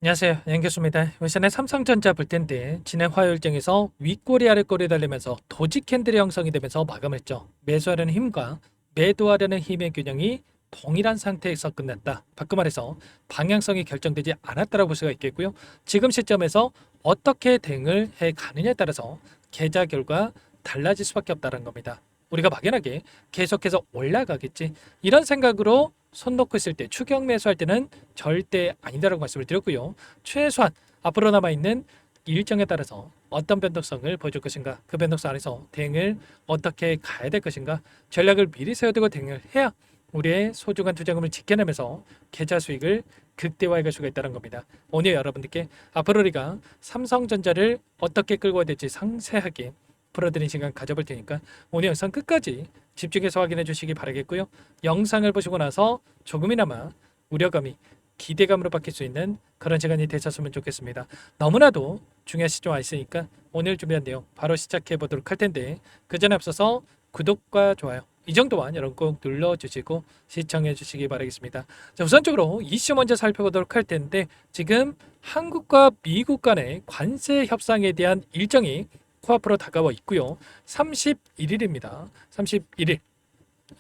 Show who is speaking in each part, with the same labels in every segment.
Speaker 1: 안녕하세요. 양교수입니다. 이번 시간에 삼성전자 볼 텐데 지난 화요일장에서 윗꼬리 아랫꼬리 달리면서 도지 캔들이 형성이 되면서 마감했죠. 매수하려는 힘과 매도하려는 힘의 균형이 동일한 상태에서 끝났다. 바꿔 말해서 방향성이 결정되지 않았다고 볼 수가 있겠고요. 지금 시점에서 어떻게 대응을 해 가느냐에 따라서 계좌 결과 달라질 수밖에 없다는 겁니다. 우리가 막연하게 계속해서 올라가겠지 이런 생각으로 손 놓고 있을 때 추격 매수할 때는 절대 아니다라고 말씀을 드렸고요. 최소한 앞으로 남아있는 일정에 따라서 어떤 변동성을 보여줄 것인가, 그 변동성 안에서 대응을 어떻게 가야 될 것인가, 전략을 미리 세워두고 대응을 해야 우리의 소중한 투자금을 지켜내면서 계좌 수익을 극대화해 갈 수가 있다는 겁니다. 오늘 여러분들께 앞으로 우리가 삼성전자를 어떻게 끌고 가야 될지 상세하게 풀어드린 시간 가져볼 테니까 오늘 영상 끝까지 집중해서 확인해 주시기 바라겠고요. 영상을 보시고 나서 조금이나마 우려감이 기대감으로 바뀔 수 있는 그런 시간이 되셨으면 좋겠습니다. 너무나도 중요한 시점 와 있으니까 오늘 준비한 내용 바로 시작해 보도록 할 텐데 그 전에 앞서서 구독과 좋아요 이 정도만 여러분 꼭 눌러주시고 시청해 주시기 바라겠습니다. 자, 우선적으로 이슈 먼저 살펴보도록 할 텐데 지금 한국과 미국 간의 관세 협상에 대한 일정이 코앞으로 다가와 있고요. 31일입니다. 31일.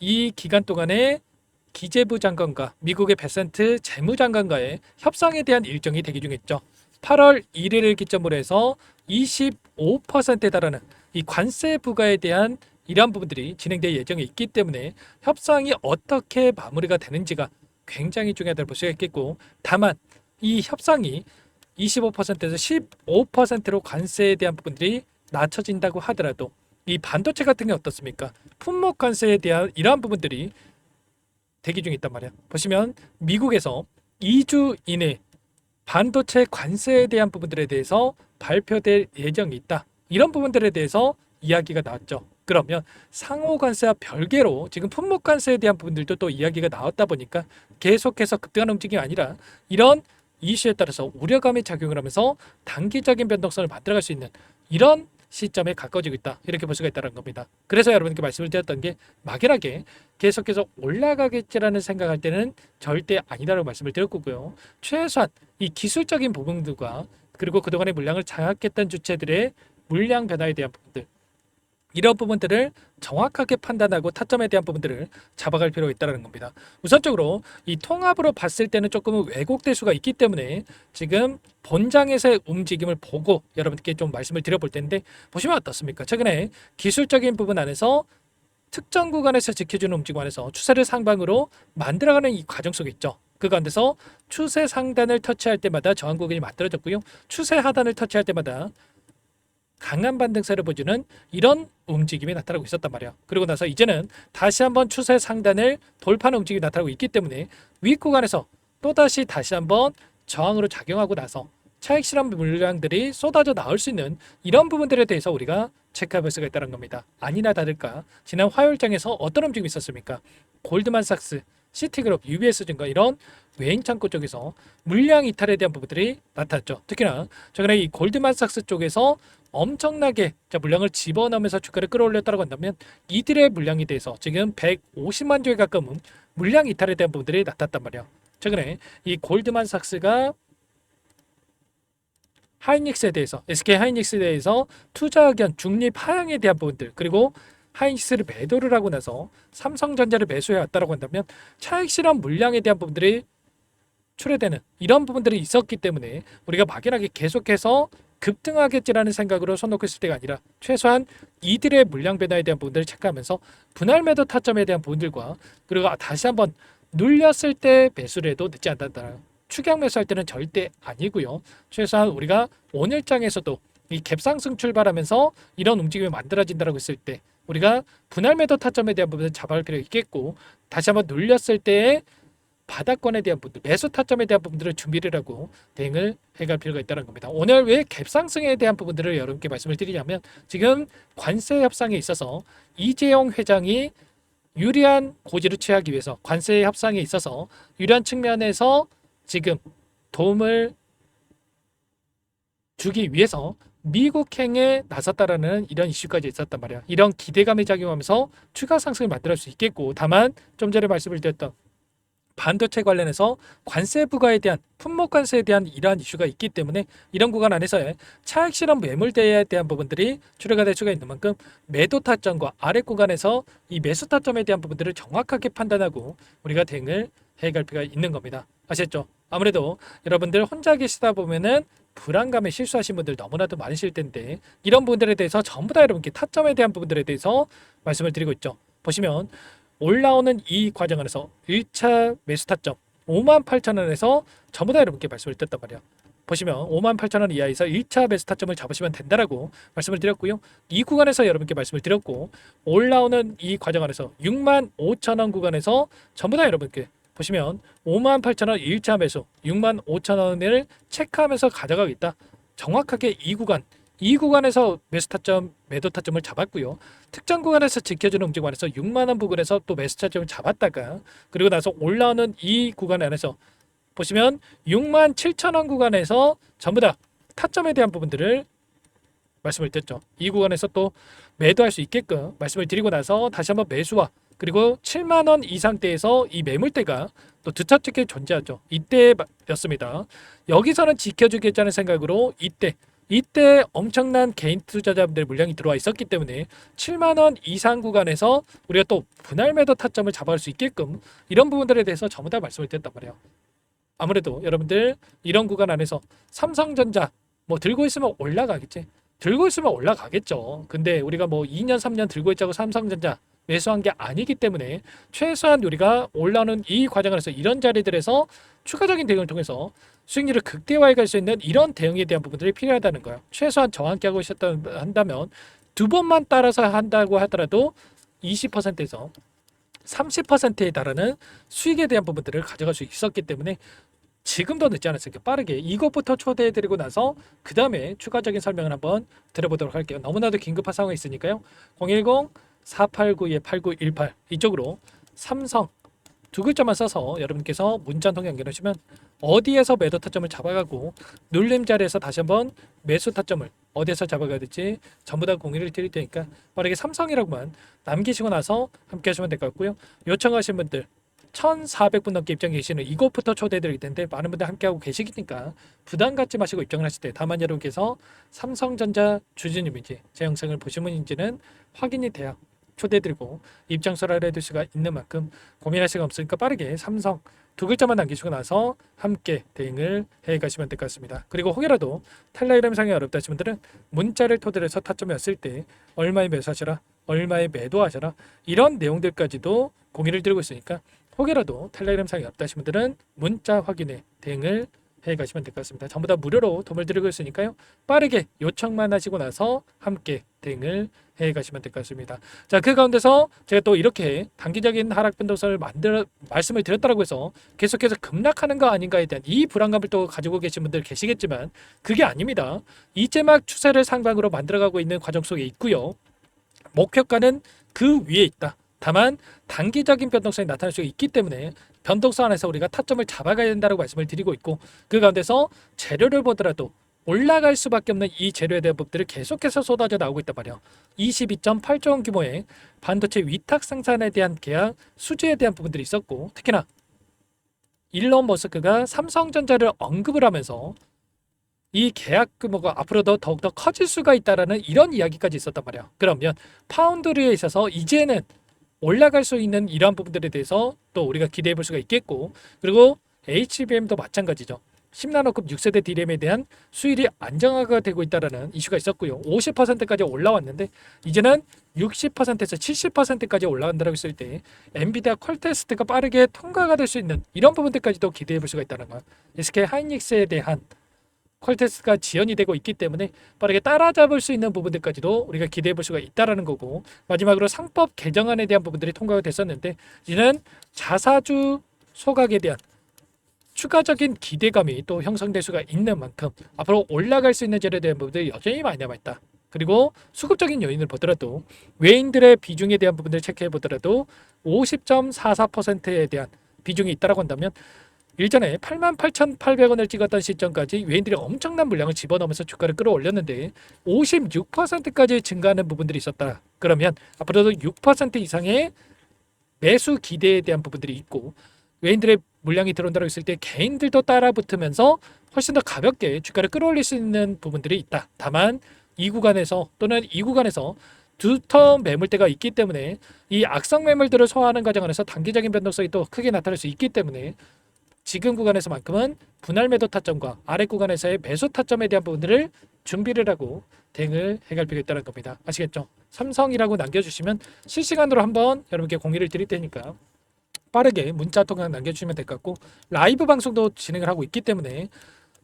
Speaker 1: 이 기간 동안에 기재부 장관과 미국의 베센트 재무장관과의 협상에 대한 일정이 대기 중에 있죠. 8월 1일을 기점으로 해서 25%에 달하는 이 관세 부과에 대한 이러한 부분들이 진행될 예정에 있기 때문에 협상이 어떻게 마무리가 되는지가 굉장히 중요하다고 볼 수가 있겠고, 다만 이 협상이 25%에서 15%로 관세에 대한 부분들이 낮춰진다고 하더라도 이 반도체 같은 게 어떻습니까? 품목 관세에 대한 이러한 부분들이 대기 중에 있단 말이야. 보시면 미국에서 2주 이내 반도체 관세에 대한 부분들에 대해서 발표될 예정이 있다. 이런 부분들에 대해서 이야기가 나왔죠. 그러면 상호 관세와 별개로 지금 품목 관세에 대한 부분들도 또 이야기가 나왔다 보니까 계속해서 급등하는 움직임이 아니라 이런 이슈에 따라서 우려감이 작용을 하면서 단기적인 변동성을 만들어갈 수 있는 이런 시점에 가까워지고 있다. 이렇게 볼 수가 있다는 겁니다. 그래서 여러분께 말씀을 드렸던 게 막연하게 계속해서 올라가겠지라는 생각할 때는 절대 아니다라고 말씀을 드렸고요. 최소한 이 기술적인 부분들과 그리고 그동안의 물량을 장악했던 주체들의 물량 변화에 대한 부분들 이런 부분들을 정확하게 판단하고 타점에 대한 부분들을 잡아갈 필요가 있다는 겁니다. 우선적으로 이 통합으로 봤을 때는 조금 왜곡될 수가 있기 때문에 지금 본장에서의 움직임을 보고 여러분께 좀 말씀을 드려볼 텐데 보시면 어떻습니까? 최근에 기술적인 부분 안에서 특정 구간에서 지켜주는 움직임 안에서 추세를 상방으로 만들어가는 이 과정 속에 있죠. 그 가운데서 추세 상단을 터치할 때마다 저항 구간이 만들어졌고요. 추세 하단을 터치할 때마다 강한 반등세를 보여주는 이런 움직임이 나타나고 있었단 말이야. 그리고 나서 이제는 다시 한번 추세 상단을 돌파하는 움직임이 나타나고 있기 때문에 위 구간에서 또다시 다시 한번 저항으로 작용하고 나서 차익 실험 물량들이 쏟아져 나올 수 있는 이런 부분들에 대해서 우리가 체크해 볼 수가 있다는 겁니다. 아니나 다를까 지난 화요일장에서 어떤 움직임이 있었습니까? 골드만삭스, 시티그룹, UBS증권 이런 외인 창고 쪽에서 물량 이탈에 대한 부분들이 나타났죠. 특히나 최근에 이 골드만삭스 쪽에서 엄청나게 물량을 집어넣으면서 주가를 끌어올렸다고 한다면 이들의 물량에 대해서 지금 150만 주에 가까운 물량 이탈에 대한 부분들이 나타났단 말이야. 최근에 이 골드만삭스가 하이닉스에 대해서 SK 하이닉스에 대해서 투자 의견 중립 하향에 대한 부분들 그리고 하이닉스를 매도를 하고 나서 삼성전자를 매수해 왔다고 한다면 차익 실험 물량에 대한 부분들이 출회되는 이런 부분들이 있었기 때문에 우리가 막연하게 계속해서 급등하겠지라는 생각으로 손 놓고 있을 때가 아니라 최소한 이들의 물량 변화에 대한 부분들을 체크하면서 분할 매도 타점에 대한 부분들과 그리고 다시 한번 눌렸을 때 매수를 해도 늦지 않는다. 추격 매수할 때는 절대 아니고요. 최소한 우리가 오늘장에서도 이 갭상승 출발하면서 이런 움직임이 만들어진다고 했을 때 우리가 분할 매도 타점에 대한 부분을 잡아갈 필요가 있겠고 다시 한번 눌렸을 때의 바닥권에 대한 부분들, 매수 타점에 대한 부분들을 준비를 하고 대응을 해갈 필요가 있다는 겁니다. 오늘 왜 갭상승에 대한 부분들을 여러분께 말씀을 드리냐면 지금 관세 협상에 있어서 이재용 회장이 유리한 고지를 취하기 위해서 관세 협상에 있어서 유리한 측면에서 지금 도움을 주기 위해서 미국행에 나섰다라는 이런 이슈까지 있었단 말이야. 이런 기대감이 작용하면서 추가 상승을 만들 수 있겠고 다만 좀 전에 말씀을 드렸던 반도체 관련해서 관세 부과에 대한 품목 관세에 대한 이러한 이슈가 있기 때문에 이런 구간 안에서의 차익 실현 매물대에 대한 부분들이 출회가 될 수가 있는 만큼 매도 타점과 아래 구간에서 이 매수 타점에 대한 부분들을 정확하게 판단하고 우리가 대응을 해갈 필요가 있는 겁니다. 아셨죠? 아무래도 여러분들 혼자 계시다 보면은 불안감에 실수하신 분들 너무나도 많으실 텐데 이런 부분들에 대해서 전부 다 여러분께 타점에 대한 부분들에 대해서 말씀을 드리고 있죠. 보시면 올라오는 이 과정 안에서 1차 매수 타점 58,000원에서 전부 다 여러분께 말씀을 드렸단 말이에요. 보시면 58,000원 이하에서 1차 매수 타점을 잡으시면 된다라고 말씀을 드렸고요. 이 구간에서 여러분께 말씀을 드렸고 올라오는 이 과정 안에서 65,000원 구간에서 전부 다 여러분께 보시면 58,000원 1차 매수 65,000원을 체크하면서 가져가겠다. 정확하게 이 구간에서 매수 타점, 매도 타점을 잡았고요. 특정 구간에서 지켜주는 움직임 안에서 6만 원 부근에서 또 매수 타점을 잡았다가 그리고 나서 올라오는 이 구간 안에서 보시면 67,000원 구간에서 전부 다 타점에 대한 부분들을 말씀을 드렸죠. 이 구간에서 또 매도할 수 있게끔 말씀을 드리고 나서 다시 한번 매수와 그리고 7만 원 이상대에서 이 매물대가 또 두차적게 존재하죠. 이때였습니다. 여기서는 지켜주겠다는 생각으로 이때 엄청난 개인 투자자분들 물량이 들어와 있었기 때문에 7만 원 이상 구간에서 우리가 또 분할 매도 타점을 잡아갈 수 있게끔 이런 부분들에 대해서 전부 다 말씀을 드렸단 말이에요. 아무래도 여러분들 이런 구간 안에서 삼성전자 뭐 들고 있으면 올라가겠지. 들고 있으면 올라가겠죠. 근데 우리가 뭐 2년 3년 들고 있자고 삼성전자 매수한 게 아니기 때문에 최소한 우리가 올라오는 이 과정 안에서 이런 자리들에서 추가적인 대응을 통해서 수익률을 극대화해 갈 수 있는 이런 대응에 대한 부분들이 필요하다는 거예요. 최소한 저와 함께 하고 한다면 두 번만 따라서 한다고 하더라도 20%에서 30%에 달하는 수익에 대한 부분들을 가져갈 수 있었기 때문에 지금도 늦지 않았으니까 빠르게 이것부터 초대해드리고 나서 그 다음에 추가적인 설명을 한번 드려보도록 할게요. 너무나도 긴급한 상황이 있으니까요. 010-489-8918 이쪽으로 삼성 두 글자만 써서 여러분께서 문자 한 통 연결하시면 어디에서 매도 타점을 잡아가고 눌림 자리에서 다시 한번 매수 타점을 어디에서 잡아가야 될지 전부 다 공유를 드릴 테니까 빠르게 삼성이라고만 남기시고 나서 함께 하시면 될 것 같고요. 요청하신 분들 1,400분 넘게 입장 계시는 이곳부터 초대해드릴 텐데 많은 분들 함께하고 계시니까 부담 갖지 마시고 입장을 하실 때 다만 여러분께서 삼성전자 주주님인지 제 영상을 보신 분인지는 확인이 돼야 초대해드리고 입장서를 알려드릴 수가 있는 만큼 고민할 시간 없으니까 빠르게 삼성 두 글자만 남기시고 나서 함께 대응을 해가시면 될 것 같습니다. 그리고 혹여라도 텔레그램 상에 어렵다 하신 분들은 문자를 토대로 해서 타점이 왔을 때 얼마에 매수하셔라 얼마에 매도하셔라 이런 내용들까지도 공유를 드리고 있으니까 혹여라도 텔레그램 상에 없다 하신 분들은 문자 확인에 대응을 해가시면 될 것 같습니다. 전부 다 무료로 도움을 드리고 있으니까요. 빠르게 요청만 하시고 나서 함께 대응을 해가시면 될 것 같습니다. 자, 그 가운데서 제가 또 이렇게 단기적인 하락 변동성을 말씀을 드렸다고 해서 계속해서 급락하는 거 아닌가에 대한 이 불안감을 또 가지고 계신 분들 계시겠지만 그게 아닙니다. 이제 막 추세를 상방으로 만들어가고 있는 과정 속에 있고요. 목표가는 그 위에 있다. 다만 단기적인 변동성이 나타날 수 있기 때문에 변동성 안에서 우리가 타점을 잡아가야 된다고 말씀을 드리고 있고 그 가운데서 재료를 보더라도 올라갈 수밖에 없는 이 재료에 대한 법들을 계속해서 쏟아져 나오고 있단 말이에요. 22.8조 원 규모의 반도체 위탁 생산에 대한 계약 수주에 대한 부분들이 있었고 특히나 일론 머스크가 삼성전자를 언급을 하면서 이 계약 규모가 앞으로도 더욱더 커질 수가 있다라는 이런 이야기까지 있었단 말이에요. 그러면 파운드리에 있어서 이제는 올라갈 수 있는 이러한 부분들에 대해서 또 우리가 기대해 볼 수가 있겠고 그리고 HBM도 마찬가지죠. 10나노급 6세대 DRAM에 대한 수율이 안정화가 되고 있다는 이슈가 있었고요. 50%까지 올라왔는데 이제는 60%에서 70%까지 올라간다고 했을 때 엔비디아 퀄테스트가 빠르게 통과가 될 수 있는 이런 부분들까지도 기대해 볼 수가 있다는 거예요. SK 하이닉스에 대한 퀄테스트가 지연이 되고 있기 때문에 빠르게 따라잡을 수 있는 부분들까지도 우리가 기대해 볼 수가 있다는 거고 마지막으로 상법 개정안에 대한 부분들이 통과가 됐었는데 이제는 자사주 소각에 대한 추가적인 기대감이 또 형성될 수가 있는 만큼 앞으로 올라갈 수 있는 재료에 대한 부분들이 여전히 많이 남아있다. 그리고 수급적인 요인을 보더라도 외인들의 비중에 대한 부분들을 체크해 보더라도 50.44%에 대한 비중이 있다고 한다면 일전에 88,800원을 찍었던 시점까지 외인들이 엄청난 물량을 집어넣으면서 주가를 끌어올렸는데 56%까지 증가하는 부분들이 있었다. 그러면 앞으로도 6% 이상의 매수 기대에 대한 부분들이 있고 외인들의 물량이 들어온다고 했을 때 개인들도 따라 붙으면서 훨씬 더 가볍게 주가를 끌어올릴 수 있는 부분들이 있다. 다만 이 구간에서 또는 이 구간에서 두텀 매물대가 있기 때문에 이 악성 매물들을 소화하는 과정 안에서 단기적인 변동성이 또 크게 나타날 수 있기 때문에 지금 구간에서만큼은 분할 매도 타점과 아래 구간에서의 매수 타점에 대한 부분들을 준비를 하고 대응을 해갈 필요가 있다는 겁니다. 아시겠죠? 삼성이라고 남겨주시면 실시간으로 한번 여러분께 공유를 드릴 테니까 빠르게 문자 통해 남겨주시면 될 것 같고, 라이브 방송도 진행을 하고 있기 때문에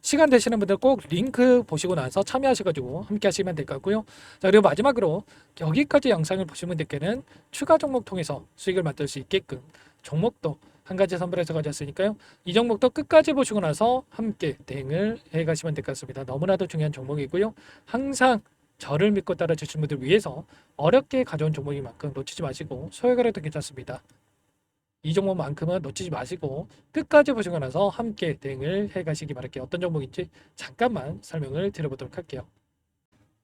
Speaker 1: 시간 되시는 분들 꼭 링크 보시고 나서 참여하셔가지고 함께 하시면 될 것 같고요. 자, 그리고 마지막으로 여기까지 영상을 보신 분들께는 추가 종목 통해서 수익을 만들 수 있게끔 종목도 한 가지 선별해서 가졌으니까요. 이 종목도 끝까지 보시고 나서 함께 대응을 해 가시면 될 것 같습니다. 너무나도 중요한 종목이고요. 항상 저를 믿고 따라 주신 분들 위해서 어렵게 가져온 종목인 만큼 놓치지 마시고 소액거래도 괜찮습니다. 이 종목만큼은 놓치지 마시고 끝까지 보시고 나서 함께 대응을 해 가시기 바랄게요. 어떤 종목인지 잠깐만 설명을 드려보도록 할게요.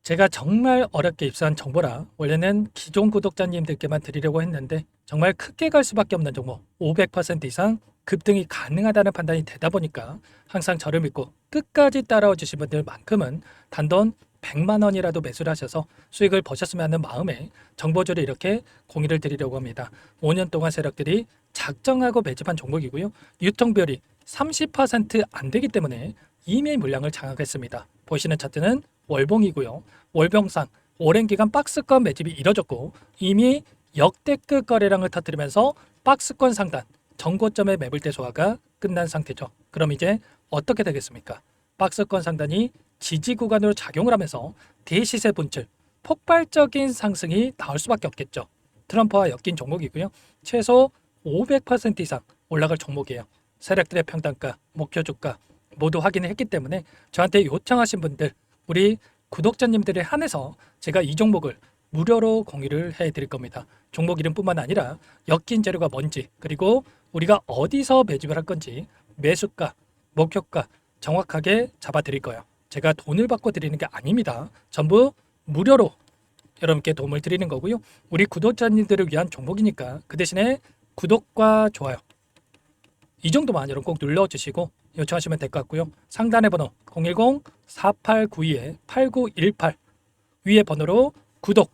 Speaker 1: 제가 정말 어렵게 입수한 정보라 원래는 기존 구독자님들께만 드리려고 했는데 정말 크게 갈 수밖에 없는 종목 500% 이상 급등이 가능하다는 판단이 되다 보니까 항상 저를 믿고 끝까지 따라와 주신 분들만큼은 단돈 100만 원이라도 매수를 하셔서 수익을 버셨으면 하는 마음에 정보주를 이렇게 공유를 드리려고 합니다. 5년 동안 세력들이 작정하고 매집한 종목이고요. 유통비율이 30%안 되기 때문에 이미 물량을 장악했습니다. 보시는 차트는 월봉이고요. 월봉상 오랜 기간 박스권 매집이 이뤄졌고 이미 역대급 거래량을 터뜨리면서 박스권 상단 전고점의 매물대 소화가 끝난 상태죠. 그럼 이제 어떻게 되겠습니까? 박스권 상단이 지지 구간으로 작용을 하면서 대시세 분출, 폭발적인 상승이 나올 수밖에 없겠죠. 트럼프와 엮인 종목이고요. 최소 500% 이상 올라갈 종목이에요. 세력들의 평단가, 목표 주가 모두 확인을 했기 때문에 저한테 요청하신 분들, 우리 구독자님들에 한해서 제가 이 종목을 무료로 공유를 해드릴 겁니다. 종목 이름뿐만 아니라 엮인 재료가 뭔지, 그리고 우리가 어디서 매집을 할 건지 매수가, 목표가 정확하게 잡아드릴 거예요. 제가 돈을 받고 드리는 게 아닙니다. 전부 무료로 여러분께 도움을 드리는 거고요. 우리 구독자님들을 위한 종목이니까 그 대신에 구독과 좋아요 이 정도만 여러분 꼭 눌러주시고 요청하시면 될 것 같고요. 상단의 번호 010-4892-8918 위에 번호로 구독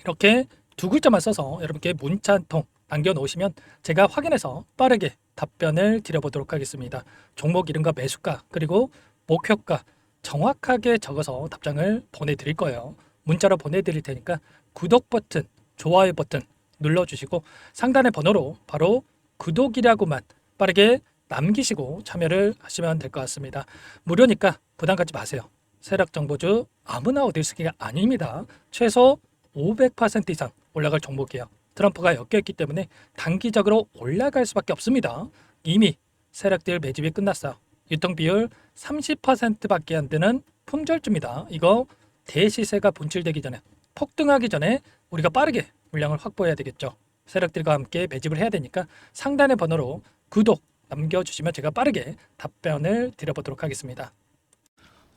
Speaker 1: 이렇게 두 글자만 써서 여러분께 문자 한 통 남겨놓으시면 제가 확인해서 빠르게 답변을 드려보도록 하겠습니다. 종목 이름과 매수가 그리고 목표가 정확하게 적어서 답장을 보내드릴 거예요. 문자로 보내드릴 테니까 구독 버튼, 좋아요 버튼 눌러주시고 상단의 번호로 바로 구독이라고만 빠르게 남기시고 참여를 하시면 될 것 같습니다. 무료니까 부담 갖지 마세요. 세력정보주 아무나 얻을 수 있는 게 아닙니다. 최소 500% 이상 올라갈 종목이에요. 트럼프가 엮여있기 때문에 단기적으로 올라갈 수밖에 없습니다. 이미 세력들 매집이 끝났어요. 유통비율 30%밖에 안 되는 품절주입니다. 이거 대시세가 분출되기 전에 폭등하기 전에 우리가 빠르게 물량을 확보해야 되겠죠. 세력들과 함께 매집을 해야 되니까 상단의 번호로 구독 남겨주시면 제가 빠르게 답변을 드려보도록 하겠습니다.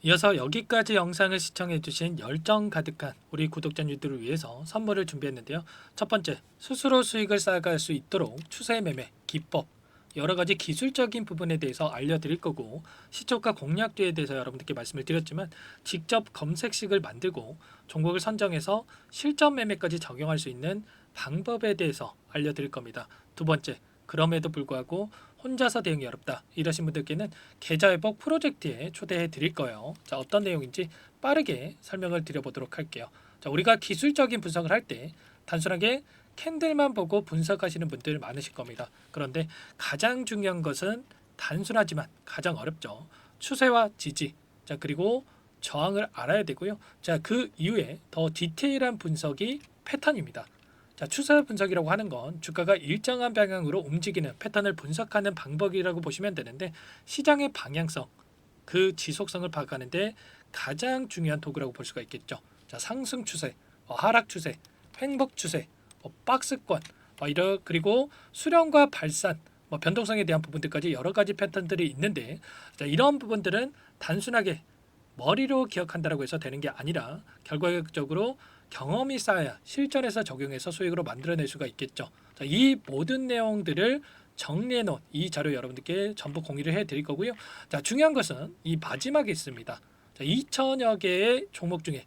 Speaker 1: 이어서 여기까지 영상을 시청해주신 열정 가득한 우리 구독자님들을 위해서 선물을 준비했는데요. 첫 번째, 스스로 수익을 쌓아갈 수 있도록 추세 매매 기법 여러 가지 기술적인 부분에 대해서 알려드릴 거고 시초가 공략주에 대해서 여러분들께 말씀을 드렸지만 직접 검색식을 만들고 종목을 선정해서 실전 매매까지 적용할 수 있는 방법에 대해서 알려드릴 겁니다. 두 번째, 그럼에도 불구하고 혼자서 대응이 어렵다 이러신 분들께는 계좌회복 프로젝트에 초대해 드릴 거예요. 자, 어떤 내용인지 빠르게 설명을 드려보도록 할게요. 자, 우리가 기술적인 분석을 할 때 단순하게 캔들만 보고 분석하시는 분들 많으실 겁니다. 그런데 가장 중요한 것은 단순하지만 가장 어렵죠. 추세와 지지, 자 그리고 저항을 알아야 되고요. 자, 그 이후에 더 디테일한 분석이 패턴입니다. 자, 추세 분석이라고 하는 건 주가가 일정한 방향으로 움직이는 패턴을 분석하는 방법이라고 보시면 되는데 시장의 방향성, 그 지속성을 파악하는데 가장 중요한 도구라고 볼 수가 있겠죠. 자, 상승 추세, 하락 추세, 횡복 추세, 박스권, 그리고 수렴과 발산, 변동성에 대한 부분들까지 여러 가지 패턴들이 있는데 자, 이런 부분들은 단순하게 머리로 기억한다고 해서 되는 게 아니라 결과적으로 경험이 쌓아야 실전에서 적용해서 수익으로 만들어낼 수가 있겠죠. 자, 이 모든 내용들을 정리해 놓은 이 자료 여러분들께 전부 공유를 해 드릴 거고요. 자, 중요한 것은 이 마지막에 있습니다. 자, 2천여 개의 종목 중에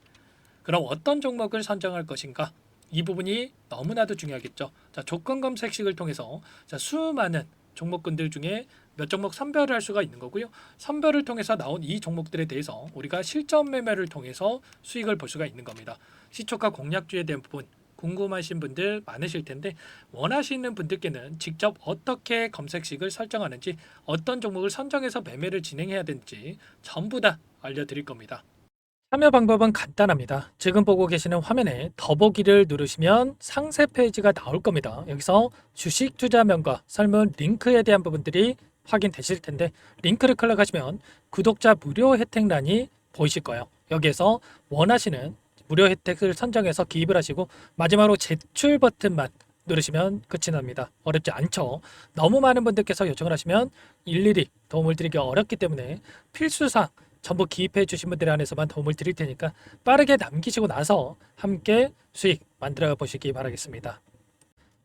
Speaker 1: 그럼 어떤 종목을 선정할 것인가? 이 부분이 너무나도 중요하겠죠. 자, 조건 검색식을 통해서 자, 수많은 종목군들 중에 몇 종목 선별을 할 수가 있는 거고요. 선별을 통해서 나온 이 종목들에 대해서 우리가 실전 매매를 통해서 수익을 볼 수가 있는 겁니다. 시초가 공략주에 대한 부분 궁금하신 분들 많으실 텐데 원하시는 분들께는 직접 어떻게 검색식을 설정하는지 어떤 종목을 선정해서 매매를 진행해야 되는지 전부 다 알려드릴 겁니다. 참여 방법은 간단합니다. 지금 보고 계시는 화면에 더보기를 누르시면 상세 페이지가 나올 겁니다. 여기서 주식 투자명과 설문 링크에 대한 부분들이 확인되실 텐데 링크를 클릭하시면 구독자 무료 혜택란이 보이실 거예요. 여기에서 원하시는 무료 혜택을 선정해서 기입을 하시고 마지막으로 제출 버튼만 누르시면 끝이 납니다. 어렵지 않죠? 너무 많은 분들께서 요청을 하시면 일일이 도움을 드리기 어렵기 때문에 필수상 전부 기입해 주신 분들 안에서만 도움을 드릴 테니까 빠르게 남기시고 나서 함께 수익 만들어 보시기 바라겠습니다.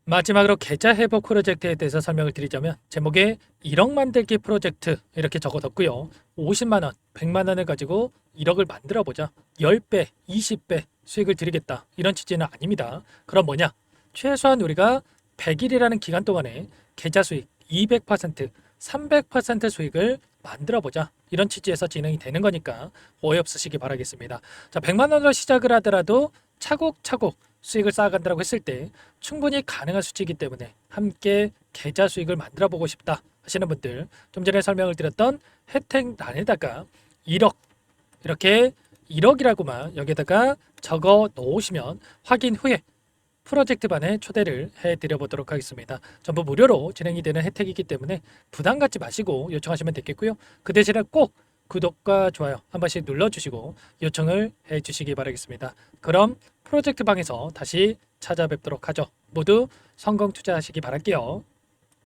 Speaker 1: 마지막으로 계좌 회복 프로젝트에 대해서 설명을 드리자면 제목에 1억 만들기 프로젝트 이렇게 적어뒀고요. 50만 원, 100만 원을 가지고 1억을 만들어 보자. 10배, 20배 수익을 드리겠다. 이런 취지는 아닙니다. 그럼 뭐냐? 최소한 우리가 100일이라는 기간 동안에 계좌 수익 200%, 300% 수익을 만들어 보자. 이런 취지에서 진행이 되는 거니까 오해 없으시기 바라겠습니다. 자, 100만 원으로 시작을 하더라도 차곡차곡 수익을 쌓아간다고 했을 때 충분히 가능한 수치이기 때문에 함께 계좌 수익을 만들어 보고 싶다 하시는 분들 좀 전에 설명을 드렸던 혜택란에다가 1억 이렇게 1억이라고만 여기다가 적어 놓으시면 확인 후에 프로젝트 반에 초대를 해드려 보도록 하겠습니다. 전부 무료로 진행이 되는 혜택이기 때문에 부담 갖지 마시고 요청하시면 되겠고요. 그 대신에 꼭 구독과 좋아요 한 번씩 눌러주시고 요청을 해주시기 바라겠습니다. 그럼 프로젝트 방에서 다시 찾아뵙도록 하죠. 모두 성공 투자하시기 바랄게요.